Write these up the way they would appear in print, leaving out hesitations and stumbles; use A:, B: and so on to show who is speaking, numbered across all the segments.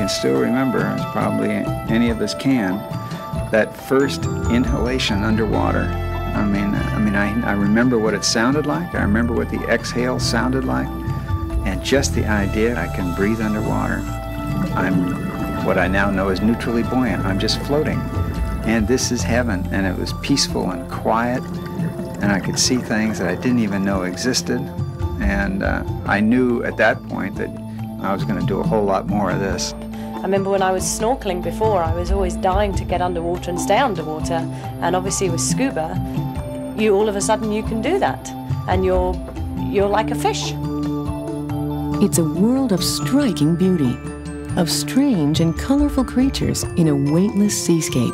A: can still remember, as probably any of us can, that first inhalation underwater. I remember what it sounded like. I remember what the exhale sounded like. And just the idea I can breathe underwater. I'm what I now know as neutrally buoyant. I'm just floating. And this is heaven. And it was peaceful and quiet. And I could see things that I didn't even know existed. And I knew at that point that I was going to do a whole lot more of this.
B: I remember when I was snorkeling before, I was always dying to get underwater and stay underwater. And obviously with scuba, all of a sudden you can do that. And you're like a fish.
C: It's a world of striking beauty, of strange and colorful creatures in a weightless seascape.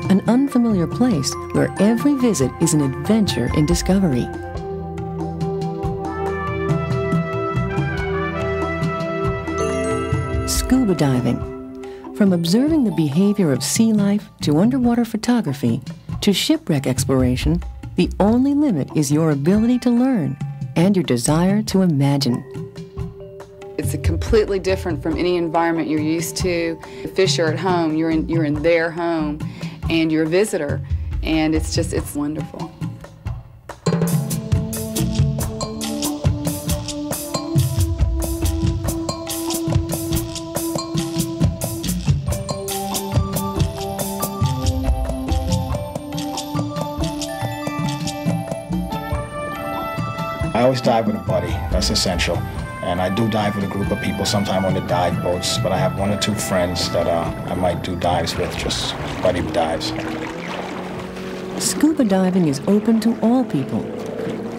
C: An unfamiliar place where every visit is an adventure in discovery. Scuba diving. From observing the behavior of sea life to underwater photography to shipwreck exploration, the only limit is your ability to learn and your desire to imagine.
D: It's completely different from any environment you're used to. The fish are at home, you're in their home, and you're a visitor, and it's wonderful.
E: I always dive with a buddy. That's essential. And I do dive with a group of people, sometimes on the dive boats, but I have one or two friends that I might do dives with, just buddy dives.
C: Scuba diving is open to all people.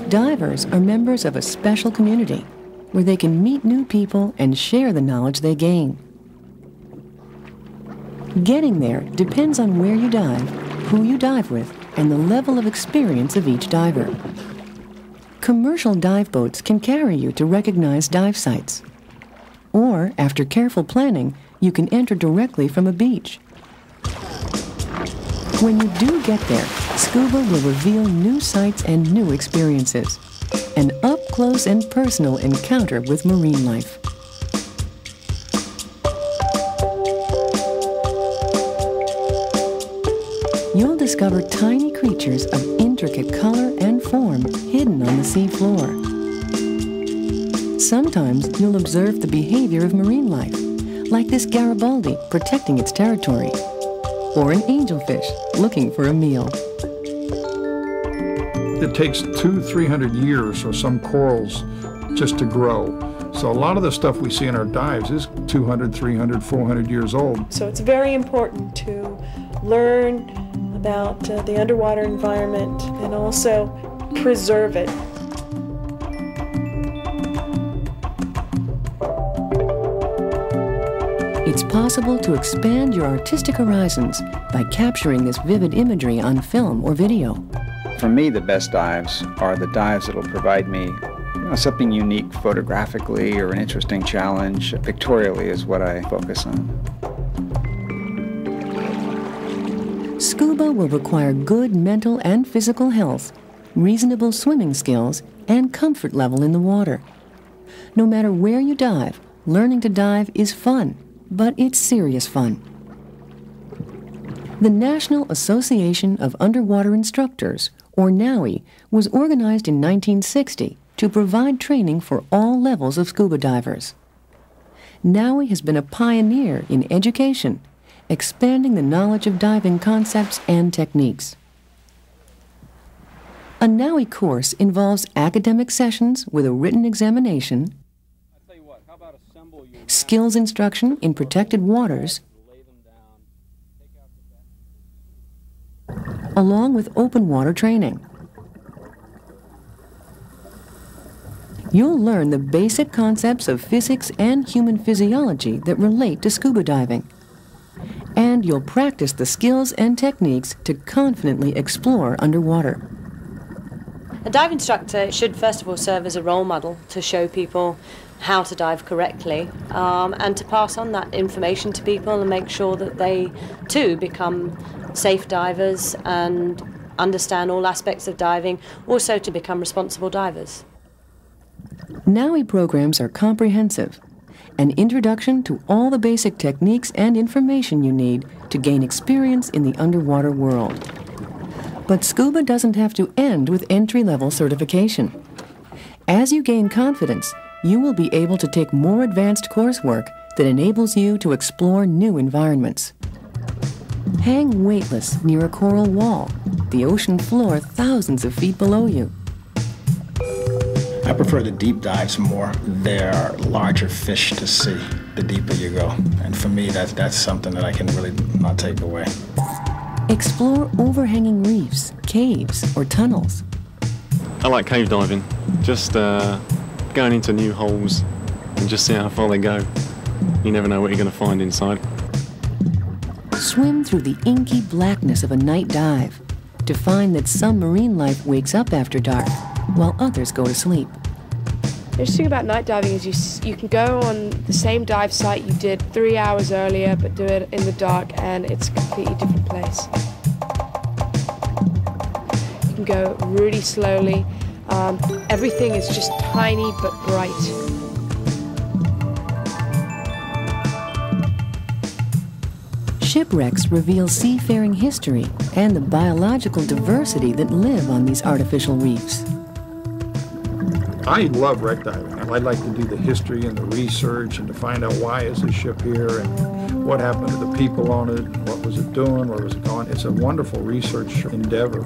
C: Divers are members of a special community where they can meet new people and share the knowledge they gain. Getting there depends on where you dive, who you dive with, and the level of experience of each diver. Commercial dive boats can carry you to recognized dive sites. Or, after careful planning, you can enter directly from a beach. When you do get there, Scuba will reveal new sights and new experiences. An up-close and personal encounter with marine life. You'll discover tiny creatures of intricate color and form hidden on the sea floor. Sometimes you'll observe the behavior of marine life, like this Garibaldi protecting its territory, or an angelfish looking for a meal.
F: It takes 200-300 years for some corals just to grow. So a lot of the stuff we see in our dives is 200, 300, 400 years old.
B: So it's very important to learn about the underwater environment and also preserve it.
C: It's possible to expand your artistic horizons by capturing this vivid imagery on film or video.
A: For me, the best dives are the dives that will provide me something unique photographically or an interesting challenge. Pictorially is what I focus on.
C: Scuba will require good mental and physical health, reasonable swimming skills, and comfort level in the water. No matter where you dive, learning to dive is fun, but it's serious fun. The National Association of Underwater Instructors, or NAUI, was organized in 1960 to provide training for all levels of scuba divers. NAUI has been a pioneer in education, expanding the knowledge of diving concepts and techniques. A NAUI course involves academic sessions with a written examination, skills instruction in protected waters, along with open water training. You'll learn the basic concepts of physics and human physiology that relate to scuba diving. And you'll practice the skills and techniques to confidently explore underwater.
B: A dive instructor should first of all serve as a role model to show people how to dive correctly and to pass on that information to people and make sure that they too become safe divers and understand all aspects of diving, also to become responsible divers.
C: NAUI programs are comprehensive, an introduction to all the basic techniques and information you need to gain experience in the underwater world. But scuba doesn't have to end with entry-level certification. As you gain confidence, you will be able to take more advanced coursework that enables you to explore new environments. Hang weightless near a coral wall, the ocean floor thousands of feet below you.
E: I prefer the deep dives more. There are larger fish to see the deeper you go. And for me, that's something that I can really not take away.
C: Explore overhanging reefs, caves, or tunnels.
G: I like cave diving, just going into new holes and just see how far they go. You never know what you're going to find inside.
C: Swim through the inky blackness of a night dive to find that some marine life wakes up after dark while others go to sleep.
H: The interesting about night diving is you can go on the same dive site you did 3 hours earlier, but do it in the dark, and it's a completely different place. You can go really slowly. Everything is just tiny but bright.
C: Shipwrecks reveal seafaring history and the biological diversity that live on these artificial reefs.
F: I love wreck diving. I like to do the history and the research and to find out why is this ship here and what happened to the people on it, and what was it doing, where was it going. It's a wonderful research endeavor.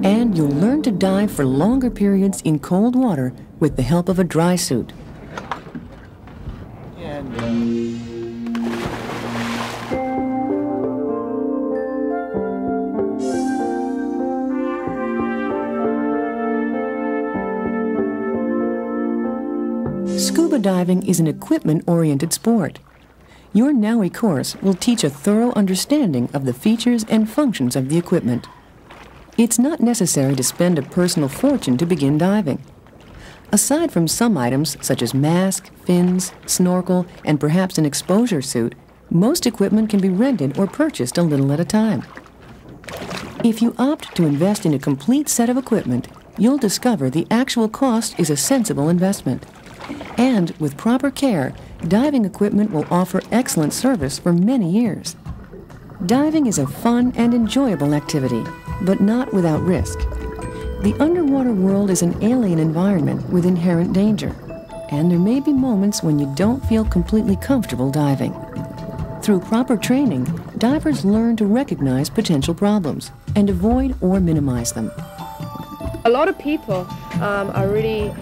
C: And you'll learn to dive for longer periods in cold water with the help of a dry suit. Scuba diving is an equipment-oriented sport. Your NAUI course will teach a thorough understanding of the features and functions of the equipment. It's not necessary to spend a personal fortune to begin diving. Aside from some items such as mask, fins, snorkel, and perhaps an exposure suit, most equipment can be rented or purchased a little at a time. If you opt to invest in a complete set of equipment, you'll discover the actual cost is a sensible investment. And with proper care, diving equipment will offer excellent service for many years. Diving is a fun and enjoyable activity, but not without risk. The underwater world is an alien environment with inherent danger, and there may be moments when you don't feel completely comfortable diving. Through proper training, divers learn to recognize potential problems and avoid or minimize them.
H: A lot of people are really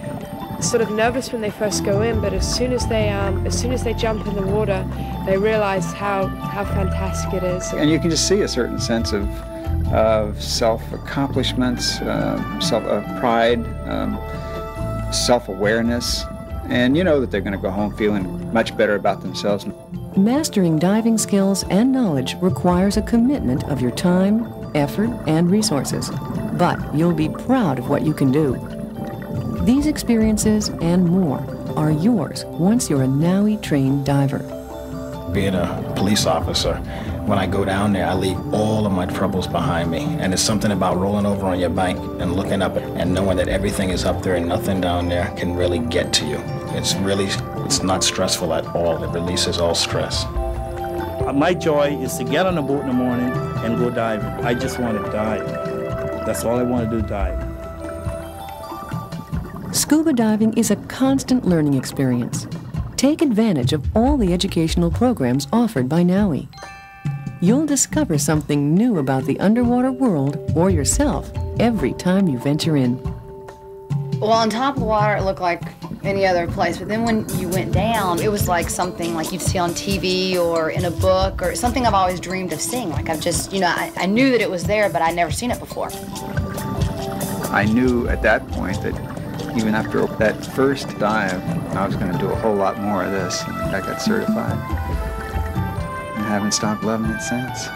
H: sort of nervous when they first go in, but as soon as they jump in the water, they realize how fantastic it is.
A: And you can just see a certain sense of self-accomplishments, pride, self-awareness, and you know that they're going to go home feeling much better about themselves.
C: Mastering diving skills and knowledge requires a commitment of your time, effort, and resources, but you'll be proud of what you can do. These experiences and more are yours once you're a NAUI-trained diver.
E: Being a police officer, when I go down there, I leave all of my troubles behind me. And it's something about rolling over on your bank and looking up and knowing that everything is up there and nothing down there can really get to you. It's not stressful at all. It releases all stress.
I: My joy is to get on a boat in the morning and go diving. I just want to dive. That's all I want to do, dive.
C: Scuba diving is a constant learning experience. Take advantage of all the educational programs offered by NAUI. You'll discover something new about the underwater world or yourself every time you venture in.
J: Well, on top of the water, it looked like any other place, but then when you went down, it was like something like you'd see on TV or in a book or something I've always dreamed of seeing. Like I've just, I knew that it was there, but I'd never seen it before.
A: I knew at that point that even after that first dive, I was going to do a whole lot more of this. I got certified and haven't stopped loving it since.